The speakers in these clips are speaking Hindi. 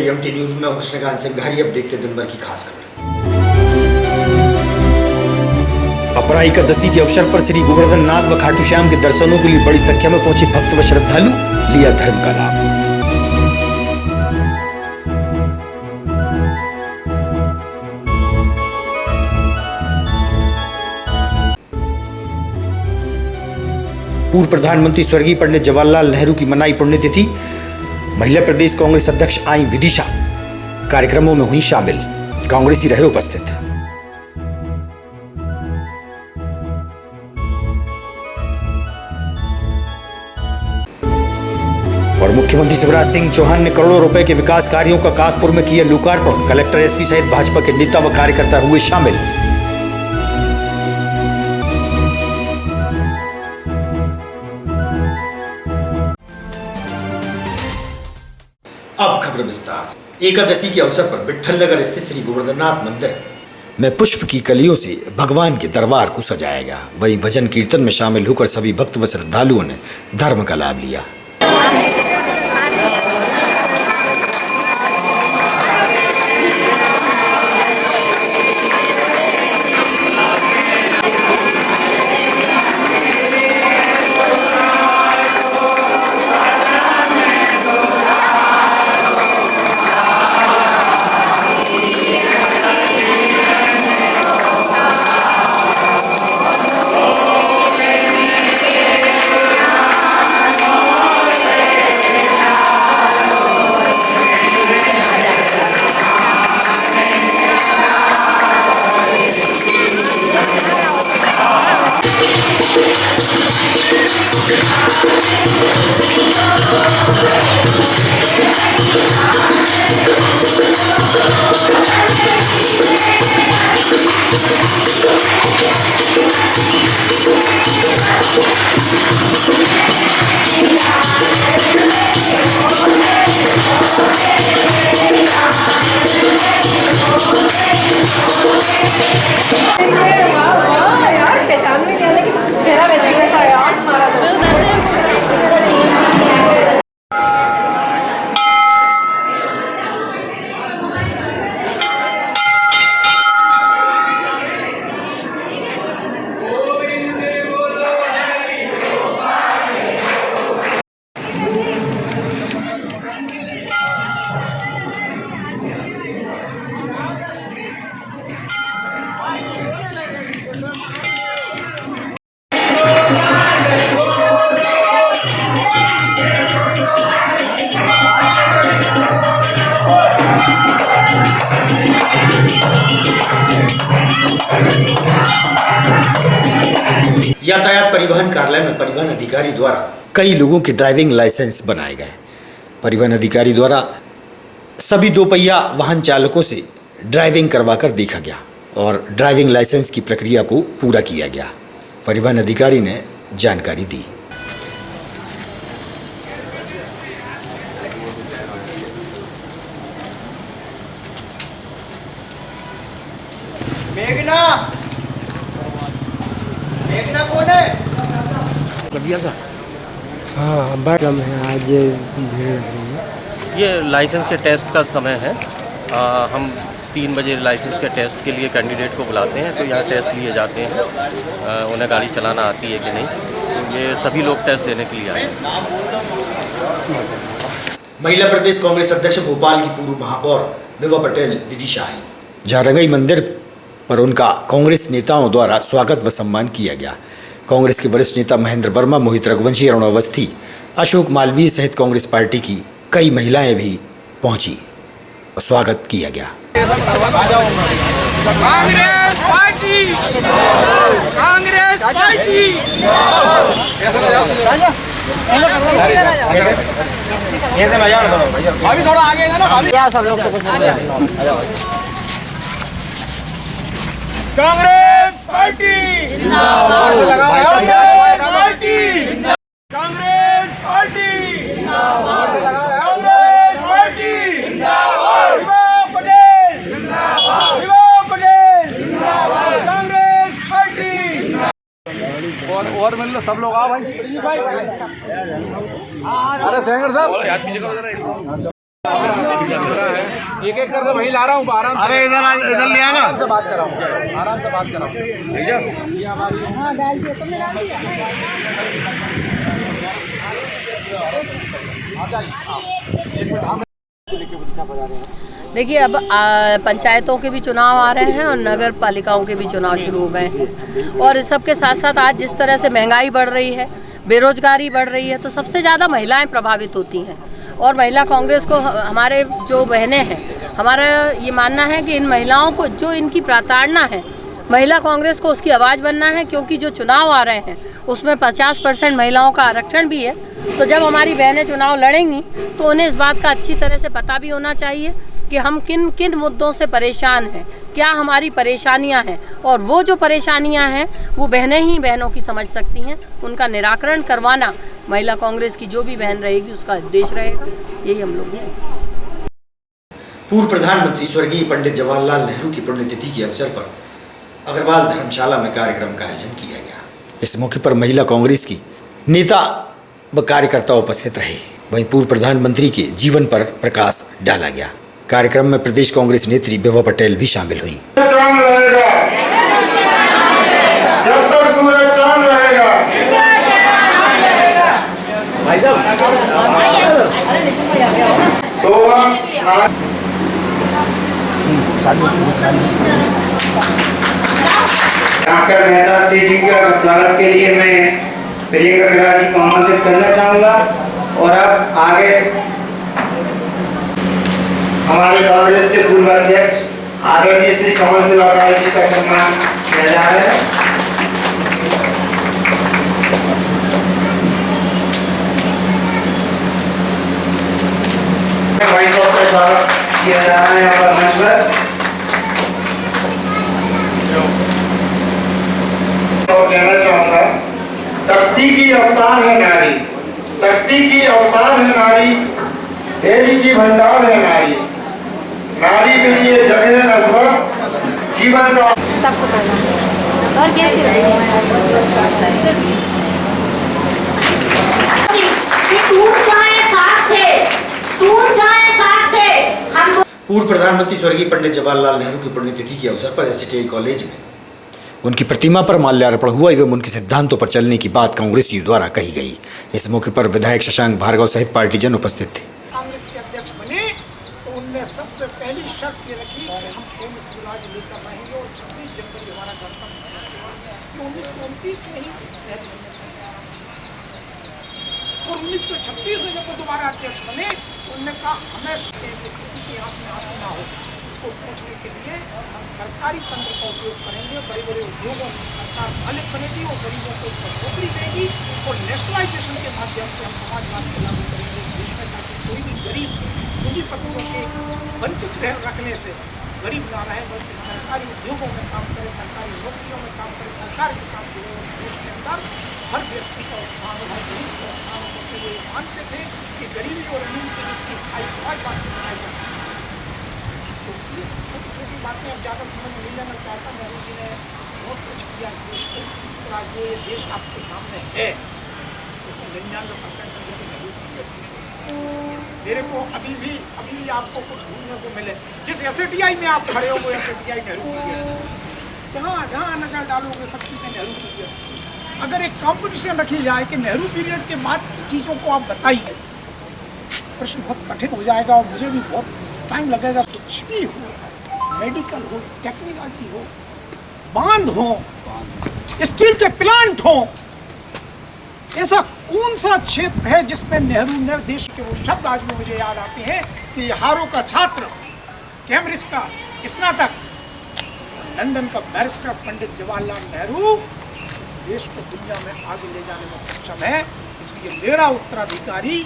एमटी न्यूज में कृष्णकांत सिंघारी। अब देखते दिन भर की खास खबर। अपरा एकादशी के अवसर पर श्री गोवर्धन नाथ व खाटू श्याम के दर्शनों के लिए बड़ी संख्या में पहुंचे भक्त व श्रद्धालु, लिया धर्म का लाभ। पूर्व प्रधानमंत्री स्वर्गीय पंडित जवाहरलाल नेहरू की मनाई पुण्यतिथि। महिला प्रदेश कांग्रेस अध्यक्ष आई विदिशा कार्यक्रमों में हुई शामिल, कांग्रेसी रहे उपस्थित। और मुख्यमंत्री शिवराज सिंह चौहान ने करोड़ों रुपए के विकास कार्यों का कागपुर में किया लोकार्पण। कलेक्टर, एसपी सहित भाजपा के नेता व कार्यकर्ता हुए शामिल। अब खबर विस्तार से। एकादशी के अवसर पर विट्ठल नगर स्थित श्री गोवर्धननाथ मंदिर में पुष्प की कलियों से भगवान के दरबार को सजाया गया। वहीं भजन कीर्तन में शामिल होकर सभी भक्त व श्रद्धालुओं ने धर्म का लाभ लिया। यातायात परिवहन कार्यालय में परिवहन अधिकारी द्वारा कई लोगों के ड्राइविंग लाइसेंस बनाए गए। परिवहन अधिकारी द्वारा सभी दोपहिया वाहन चालकों से ड्राइविंग करवाकर देखा गया और ड्राइविंग लाइसेंस की प्रक्रिया को पूरा किया गया। परिवहन अधिकारी ने जानकारी दी। मेघना कौन है? हाँ, बड़ा है आज भीड़ लग रही है। ये लाइसेंस के टेस्ट का समय है। हम 3 बजे लाइसेंस के टेस्ट के लिए कैंडिडेट को बुलाते हैं, तो यहाँ टेस्ट लिए जाते हैं उन्हें गाड़ी चलाना आती है कि नहीं। तो ये सभी लोग टेस्ट देने के लिए आए हैं। महिला प्रदेश कांग्रेस अध्यक्ष भोपाल की पूर्व महापौर विभा पटेल विदिशा आई, जहाँ रंगई मंदिर पर उनका कांग्रेस नेताओं द्वारा स्वागत व सम्मान किया गया। कांग्रेस के वरिष्ठ नेता महेंद्र वर्मा, मोहित रघुवंशी, अरुण अवस्थी, अशोक मालवीय सहित कांग्रेस पार्टी की कई महिलाएं भी पहुंची और स्वागत किया गया। Congress party, Congress party. अभी थोड़ा आगे है ना, सब लोग कांग्रेस पार्टी जिंदाबाद, कांग्रेस पार्टी जिंदाबाद, कांग्रेस पार्टी जिंदाबाद, कांग्रेस पार्टी जिंदाबाद, विभा पटेल जिंदाबाद, विभा पटेल जिंदाबाद, कांग्रेस पार्टी। और मतलब सब लोग आओ भाई। अरे सेंगर साहब एक एक करके वही ला रहा हूँ आराम से। अरे इधर ले आना, आराम से बात कर रहा हूँ, आराम से बात कर रहा हूँ। ठीक है, ये हमारी देखिए, अब पंचायतों के भी चुनाव आ रहे हैं और नगर पालिकाओं के भी चुनाव शुरू हो गए हैं और इस सब के साथ साथ आज जिस तरह से महंगाई बढ़ रही है, बेरोजगारी बढ़ रही है, तो सबसे ज़्यादा महिलाएं प्रभावित होती हैं। और महिला कांग्रेस को हमारे जो बहनें हैं, हमारा ये मानना है कि इन महिलाओं को जो इनकी प्रताड़ना है, महिला कांग्रेस को उसकी आवाज़ बनना है, क्योंकि जो चुनाव आ रहे हैं उसमें 50% महिलाओं का आरक्षण भी है। तो जब हमारी बहनें चुनाव लड़ेंगी तो उन्हें इस बात का अच्छी तरह से पता भी होना चाहिए कि हम किन किन मुद्दों से परेशान हैं, क्या हमारी परेशानियां हैं, और वो जो परेशानियां हैं वो बहनें ही बहनों की समझ सकती हैं। उनका निराकरण करवाना महिला कांग्रेस की जो भी बहन रहेगी उसका उद्देश्य रहेगा। यही हम लोग पूर्व प्रधानमंत्री स्वर्गीय पंडित जवाहरलाल नेहरू की पुण्यतिथि के अवसर पर अग्रवाल धर्मशाला में कार्यक्रम का आयोजन किया गया। इस मौके पर महिला कांग्रेस की नेता व कार्यकर्ता उपस्थित रहे। वहीं पूर्व प्रधानमंत्री के जीवन पर प्रकाश डाला गया। कार्यक्रम में प्रदेश कांग्रेस नेत्री विभा पटेल भी शामिल हुई। चांद रहेगा जब तक सूरज चांद रहेगा। भाई साहब तो डॉक्टर मेहता सिंह जी का स्वागत के लिए मैं प्रियंका खैरा जी को आमंत्रित करना चाहूँगा। और अब आगे हमारे कांग्रेस के पूर्व अध्यक्ष आदरणीय श्री कमल सिलागार जी का सम्मान किया जा रहा है। स्वागत किया जा रहा है यहाँ पर मंच पर। और कहना चाहूँगा, शक्ति की अवतार है नारी, शक्ति की अवतार है नारी, देवी की भंडार है नारी, नारी के लिए जगह नस्बत जीवन का सबको करना और कैसे पूर्व प्रधानमंत्री स्वर्गीय पंडित जवाहरलाल नेहरू की पुण्यतिथि के अवसर पर एसटीआई कॉलेज में उनकी प्रतिमा पर माल्यार्पण हुआ एवं उनके सिद्धांतों पर चलने की बात कांग्रेसियों द्वारा कही गई। इस मौके पर विधायक शशांक भार्गव सहित पार्टीजन उपस्थित थे। कांग्रेस के अध्यक्ष बने तो उनने सबसे पहली शर्त ये रखी कि हम पूर्ण स्वराज लेकर रहेंगे और 26 जनवरी हमारा गणतंत्र दिवस है। ये 1929 में ही और 1936 में जब वो दोबारा अध्यक्ष बने तो उन्होंने कहा हमें किसी की आंख में आंसू ना हो, इसको पहुँचने के लिए हम सरकारी तंत्र का उपयोग करेंगे। बड़े बड़े उद्योगों की सरकार मालिक बनेगी और गरीबों को इस पर नौकरी देगी और नेशनलाइजेशन के माध्यम से हम समाजवाद को लागू करेंगे इस देश में, ताकि कोई भी गरीब पूंजीपतियों के वंचित रखने से गरीब ना रहे, बल्कि सरकारी उद्योगों में काम करे, सरकारी नौकरियों में काम करे, सरकार के साथ जुड़े। इस देश के अंदर हर व्यक्ति का उत्थान, हर गरीब का उत्थान करते हुए मानते थे कि गरीबी और अमीर के बीच की खाई समाजवाद से बनाई जा सकती है। तो ये छोटी छोटी बातें अब ज़्यादा समझ नहीं लेना चाहता। नेहरू जी ने बहुत कुछ किया इस देश को, और आज जो ये देश आपके सामने है उसमें 99% चीज़ें तो नेहरू की करती है। मेरे को अभी भी आपको कुछ ढूंढने को मिले, जिस एसटीआई में आप खड़े हो वो एसटीआई नेहरू पीरियड है। जहाँ नजर डालोगे सब चीज़ें नेहरू पीरियड। अगर एक कंपटीशन रखी जाए कि नेहरू पीरियड के बाद की चीज़ों को आप बताइए, प्रश्न बहुत कठिन हो जाएगा और मुझे भी बहुत टाइम लगेगा। कुछ भी हो, मेडिकल हो, टेक्नोलॉजी हो, बांध हो, स्टील के प्लांट हो, ऐसा कौन सा क्षेत्र है जिसमें नेहरू ने देश के वो शब्द आज भी मुझे याद आते हैं कि हारों का छात्र, कैम्ब्रिज का स्नातक, लंदन का बैरिस्टर पंडित जवाहरलाल नेहरू इस देश को दुनिया में आगे ले जाने में सक्षम है। इसलिए मेरा उत्तराधिकारी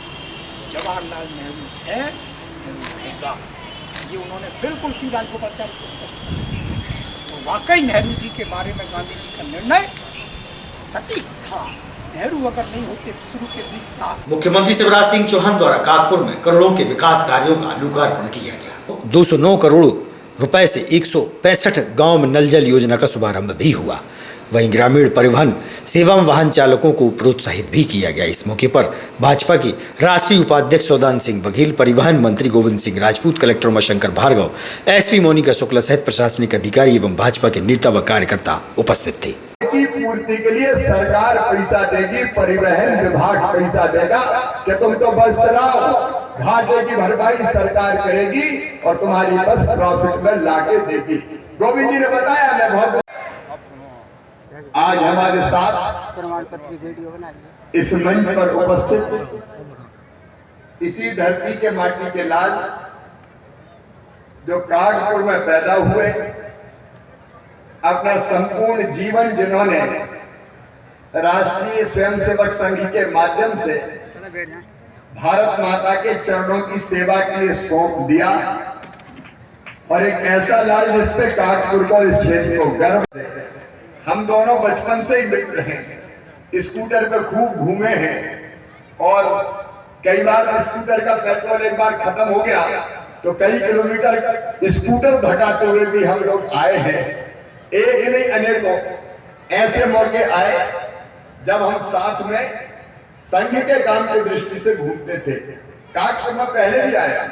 जवाहरलाल नेहरू है, नेहरू रहेगा। ये उन्होंने बिल्कुल श्री राजगोपालाचारी से स्पष्ट कर दिया। तो वाकई नेहरू जी के बारे में गांधी जी का निर्णय सटीक था। नेहरू अगर नहीं होते शुरू के 20 साल। मुख्यमंत्री शिवराज सिंह चौहान द्वारा कागपुर में करोड़ों के विकास कार्यों का लोकार्पण किया गया। 209 करोड़ रुपए से 165 गांव में नल जल योजना का शुभारंभ भी हुआ। वहीं ग्रामीण परिवहन सेवा वाहन चालकों को प्रोत्साहित भी किया गया। इस मौके पर भाजपा के राष्ट्रीय उपाध्यक्ष सौदान सिंह बघेल, परिवहन मंत्री गोविंद सिंह राजपूत, कलेक्टर उमाशंकर भार्गव, एसपी मोनिका शुक्ला सहित प्रशासनिक अधिकारी एवं भाजपा के नेता व कार्यकर्ता उपस्थित थे। की पूर्ति के लिए सरकार पैसा देगी, परिवहन विभाग पैसा देगा कि तुम तो बस चलाओ, घाटे की भरपाई सरकार करेगी और तुम्हारी बस प्रॉफिट में लाके देगी। गोविंद जी ने बताया, मैं बहुत आज हमारे साथ प्रमाण पत्र की वीडियो बनाइए। इस मंच पर उपस्थित इसी धरती के माटी के लाल जो कागपुर में पैदा हुए, अपना संपूर्ण जीवन जिन्होंने राष्ट्रीय स्वयंसेवक संघ के माध्यम से भारत माता के चरणों की सेवा के लिए सौंप दिया और एक ऐसा लाल जिस पे कागपुर को, इस क्षेत्र को गर्व है। हम दोनों बचपन से ही मित्र हैं, स्कूटर पे खूब घूमे हैं और कई बार स्कूटर का पेट्रोल एक बार खत्म हो गया तो कई किलोमीटर स्कूटर धकाते हुए भी हम लोग आए हैं। एक नहीं अनेकों ऐसे मौके आए जब हम साथ में संघ के काम की दृष्टि से घूमते थे। कागपुर में पहले भी आया,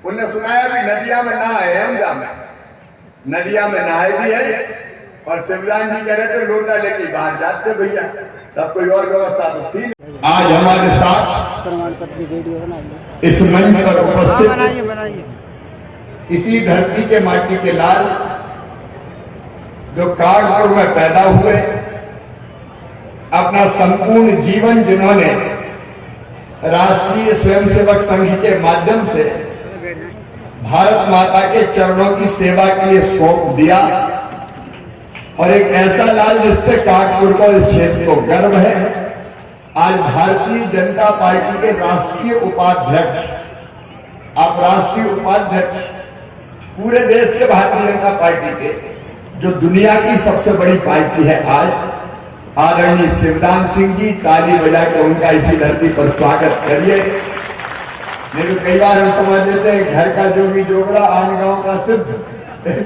उन्हें सुनाया भी नदिया में ना आए, हम जामे नदिया में नहाए भी है और शिवराज जी कह रहे थे लोटा लेके बाहर जाते भैया, तब कोई और व्यवस्था तो थी नहीं। आज हमारे साथ प्रमाण पत्र की वीडियो बनाइए। इस मंच पर उपस्थित इसी धरती के माटी के लाल जो कागपुर में पैदा हुए, अपना संपूर्ण जीवन जिन्होंने राष्ट्रीय स्वयंसेवक संघ के माध्यम से भारत माता के चरणों की सेवा के लिए सौंप दिया और एक ऐसा लाल जिस पे कागपुर को, इस क्षेत्र को गर्व है। आज भारतीय जनता पार्टी के राष्ट्रीय उपाध्यक्ष, आप राष्ट्रीय उपाध्यक्ष पूरे देश के भारतीय जनता पार्टी के, जो दुनिया की सबसे बड़ी पार्टी है, आज आदरणीय शिवराज सिंह जी, ताली बजा के उनका इसी धरती पर स्वागत करिए। नहीं तो कई बार हम समझ लेते हैं घर का जोगी जोगड़ा, आन गांव का सिद्ध,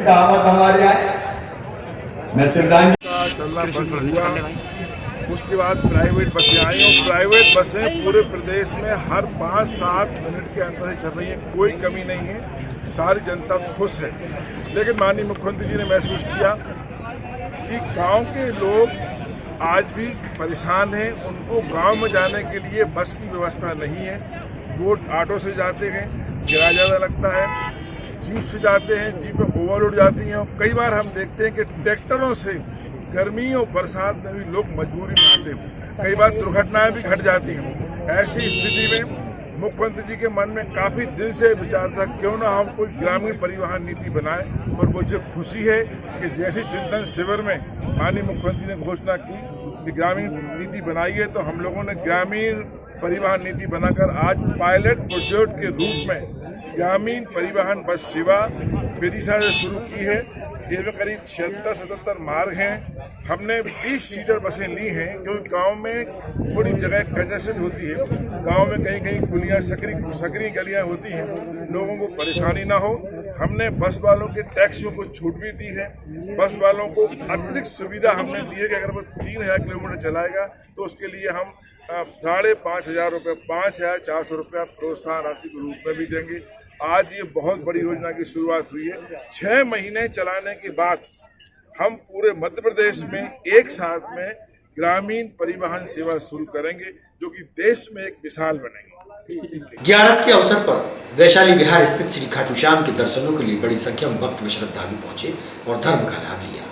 कहावत हमारे यहाँ। मैं शिवराज चलना बंद हुआ, उसके बाद प्राइवेट बसें आई और प्राइवेट बसें पूरे प्रदेश में हर 5-7 मिनट के अंदर से चल रही हैं, कोई कमी नहीं है, सारी जनता खुश है। लेकिन माननीय मुख्यमंत्री जी ने महसूस किया कि गांव के लोग आज भी परेशान हैं, उनको गांव में जाने के लिए बस की व्यवस्था नहीं है। वो ऑटो से जाते हैं, किराया ज़्यादा लगता है, जीप से जाते हैं, जीपें ओवरलोड जाती हैं और कई बार हम देखते हैं कि ट्रैक्टरों से गर्मी और बरसात में भी लोग मजबूरी में आते हैं, कई बार दुर्घटनाएं भी घट जाती हैं। ऐसी स्थिति में मुख्यमंत्री जी के मन में काफ़ी दिन से विचार था क्यों ना हम कोई ग्रामीण परिवहन नीति बनाए, और मुझे खुशी है कि जैसे चिंतन शिविर में माननीय मुख्यमंत्री ने घोषणा की कि ग्रामीण नीति बनाई है, तो हम लोगों ने ग्रामीण परिवहन नीति बनाकर आज पायलट प्रोजेक्ट के रूप में ग्रामीण परिवहन बस सेवा विदिशा से शुरू की है। इसमें करीब 76-77 मार्ग हैं। हमने 20 सीटर बसें ली हैं क्योंकि गांव में थोड़ी जगह कंजेशन होती है, गांव में कहीं कहीं पुलियाँ सकरी गलियाँ होती हैं, लोगों को परेशानी ना हो। हमने बस वालों के टैक्स में कुछ छूट भी दी है, बस वालों को अतिरिक्त सुविधा हमने दी है कि अगर वो 3000 किलोमीटर चलाएगा तो उसके लिए हम 5,500 रुपये, 5,400 रुपया प्रोत्साहन राशि के रूप में भी देंगे। आज ये बहुत बड़ी योजना की शुरुआत हुई है। 6 महीने चलाने के बाद हम पूरे मध्य प्रदेश में एक साथ में ग्रामीण परिवहन सेवा शुरू करेंगे, जो कि देश में एक मिसाल बनेगी। 11 के अवसर पर वैशाली विहार स्थित श्री खाटू श्याम के दर्शनों के लिए बड़ी संख्या में भक्त व श्रद्धालु पहुंचे और धर्म का लाभ लिया।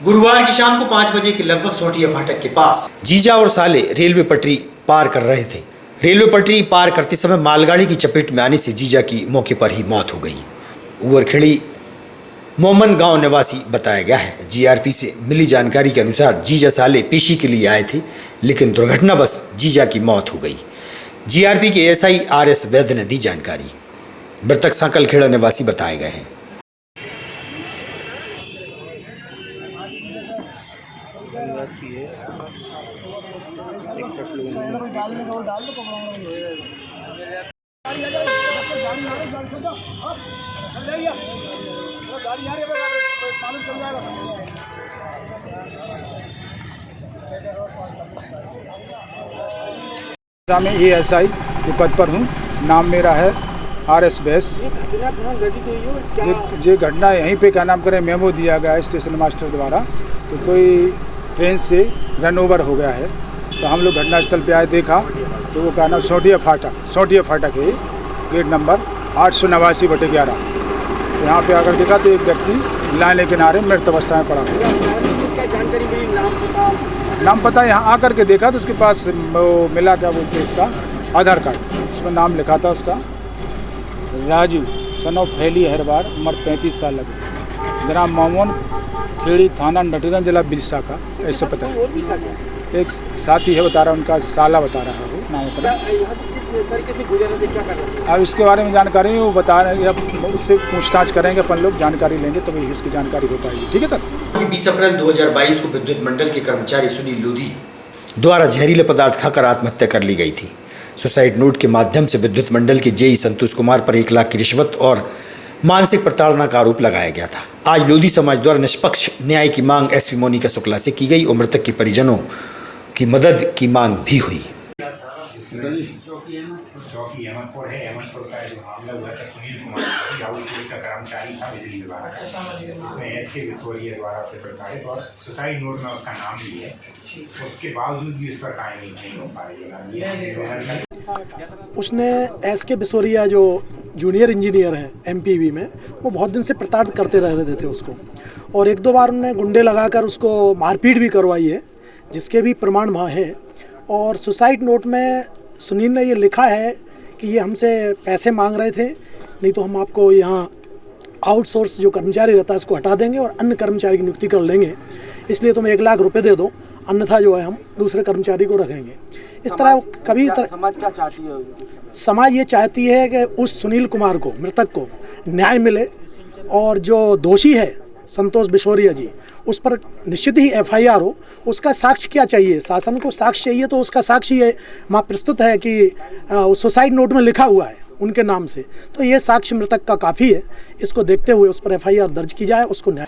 गुरुवार की शाम को 5 बजे के लगभग सोटिया फाटक के पास जीजा और साले रेलवे पटरी पार कर रहे थे। रेलवे पटरी पार करते समय मालगाड़ी की चपेट में आने से जीजा की मौके पर ही मौत हो गई। उवरखेड़ी मोमन गांव निवासी बताया गया है। जीआरपी से मिली जानकारी के अनुसार जीजा साले पेशी के लिए आए थे, लेकिन दुर्घटनावश जीजा की मौत हो गई। जीआरपी के एसआई आरएस वैद्य ने दी जानकारी। मृतक सांकलखेड़ा निवासी बताए गए हैं। मैं एएसआई के पद पर हूँ। नाम मेरा है आरएस बैस। ये घटना यहीं पे क्या नाम करें मेमो दिया गया है स्टेशन मास्टर द्वारा, तो कोई ट्रेन से रन ओवर हो गया है। तो हम लोग घटनास्थल पे आए, देखा तो वो क्या नाम सोटिया फाटक है, गेट नंबर 889/11। यहाँ पे आकर देखा तो एक व्यक्ति लाइन के किनारे मृत अवस्था में पड़ा हुआ। नाम पता यहाँ आकर के देखा तो उसके पास वो मिला, क्या बोलते हैं उसका आधार कार्ड, उसमें नाम लिखा था उसका राजू सन ऑफ फैली हरबार, उम्र 35 साल लगे, ग्राम मोमन खेड़ी, थाना नटरगंज, जिला बिरसा का, ऐसे पता है। एक साथी है बता रहा, उनका साला बता रहा है, वो नाम बता। अब इसके बारे में जानकारी वो बता रहे हैं, अब उससे पूछताछ करेंगे अपन लोग, जानकारी लेंगे तभी तो उसकी जानकारी हो पाएगी। ठीक है सर। 20 अप्रैल 2022 को विद्युत मंडल के कर्मचारी सुनील लोधी द्वारा जहरीले पदार्थ खाकर आत्महत्या कर ली गई थी। सुसाइड नोट के माध्यम से विद्युत मंडल के जेई संतोष कुमार पर 1 लाख की रिश्वत और मानसिक प्रताड़ना का आरोप लगाया गया था। आज लोधी समाज द्वारा निष्पक्ष न्याय की मांग एसपी मोनिका शुक्ला से की गई और मृतक के परिजनों की मदद की मांग भी हुई। चौकी अहमदपुर है। अहमदपुर का जो मामला हुआ था सुनील कुमार का कर्मचारी था बिजली विभाग, इसमें एसके बिसोरिया द्वारा उसे प्रताड़ित और सुसाइड नोट में उसका नाम भी है, उसके बावजूद भी उस पर कार्रवाई नहीं हो पा रही है। उसने एसके बिसोरिया जो जूनियर इंजीनियर हैं एमपीवी में, वो बहुत दिन से प्रताड़ित करते रह रहे थे उसको, और 1-2 बार उन्होंने गुंडे लगाकर उसको मारपीट भी करवाई है, जिसके भी प्रमाण वहाँ है। और सुसाइड नोट में सुनील ने ये लिखा है कि ये हमसे पैसे मांग रहे थे, नहीं तो हम आपको यहाँ आउटसोर्स जो कर्मचारी रहता है उसको हटा देंगे और अन्य कर्मचारी की नियुक्ति कर लेंगे, इसलिए तुम 1 लाख रुपए दे दो, अन्यथा जो है हम दूसरे कर्मचारी को रखेंगे। इस तरह कभी समाज क्या चाहती है? समाज ये चाहती है कि उस सुनील कुमार को, मृतक को न्याय मिले, और जो दोषी है संतोष बिसोरिया जी, उस पर निश्चित ही एफआईआर हो। उसका साक्ष्य क्या चाहिए? शासन को साक्ष्य चाहिए, तो उसका साक्ष्य ये वहाँ प्रस्तुत है कि सुसाइड नोट में लिखा हुआ है उनके नाम से, तो ये साक्ष्य मृतक का काफ़ी है। इसको देखते हुए उस पर एफआईआर दर्ज की जाए, उसको न्याय।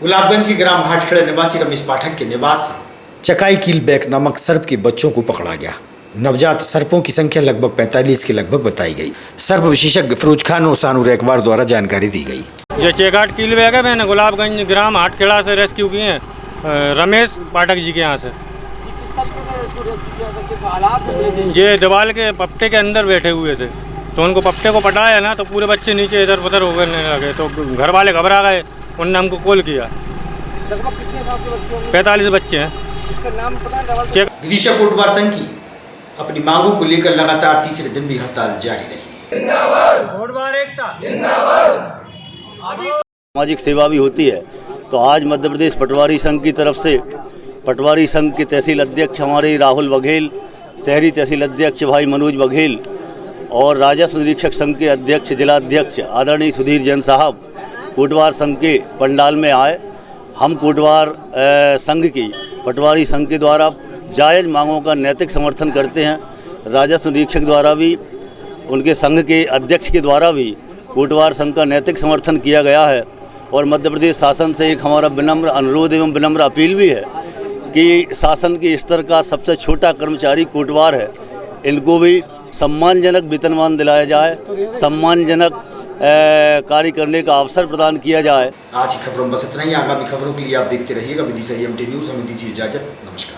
गुलाबगंज के ग्राम हाटखेड़ा निवासी रमेश पाठक के निवास चकाई कील बैक नामक सर्प के बच्चों को पकड़ा गया। नवजात सर्पों की संख्या लगभग 45 के लगभग बताई गई। सर्प विशेषज्ञ फिरोज खान और सानू रेकवार द्वारा जानकारी दी गई। ये चेकाट कील बैग है, मैंने गुलाबगंज ग्राम हाटखेड़ा से रेस्क्यू किए हैं रमेश पाठक जी के यहाँ से। ये दीवार के पट्टे के अंदर बैठे हुए थे, तो उनको पट्टे को पटाया ना, तो पूरे बच्चे नीचे इधर उधर होकर लगे, तो घर वाले घबरा गए, उनने हमको कॉल किया। 45 बच्चे हैं। विदिशा कोटवार संघ की अपनी मांगों को लेकर लगातार तीसरे दिन भी हड़ताल जारी रही। सामाजिक सेवा भी होती है, तो आज मध्य प्रदेश पटवारी संघ की तरफ से पटवारी संघ के तहसील अध्यक्ष हमारे राहुल बघेल, शहरी तहसील अध्यक्ष भाई मनोज बघेल और राजस्व निरीक्षक संघ के अध्यक्ष जिला अध्यक्ष आदरणीय सुधीर जैन साहब कोटवार संघ के पंडाल में आए। हम कोटवार संघ की पटवारी संघ के द्वारा जायज़ मांगों का नैतिक समर्थन करते हैं। राजस्व निरीक्षक द्वारा भी, उनके संघ के अध्यक्ष के द्वारा भी कोटवार संघ का नैतिक समर्थन किया गया है। और मध्य प्रदेश शासन से एक हमारा विनम्र अनुरोध एवं विनम्र अपील भी है कि शासन के स्तर का सबसे छोटा कर्मचारी कोटवार है, इनको भी सम्मानजनक वेतनमान दिलाया जाए, सम्मानजनक कार्य करने का अवसर प्रदान किया जाए। आज की खबरों में बस इतना ही। आगामी खबरों के लिए आप देखते रहिएगा विदिशा EMT न्यूज़। हमें दीजिए इजाजत। नमस्कार।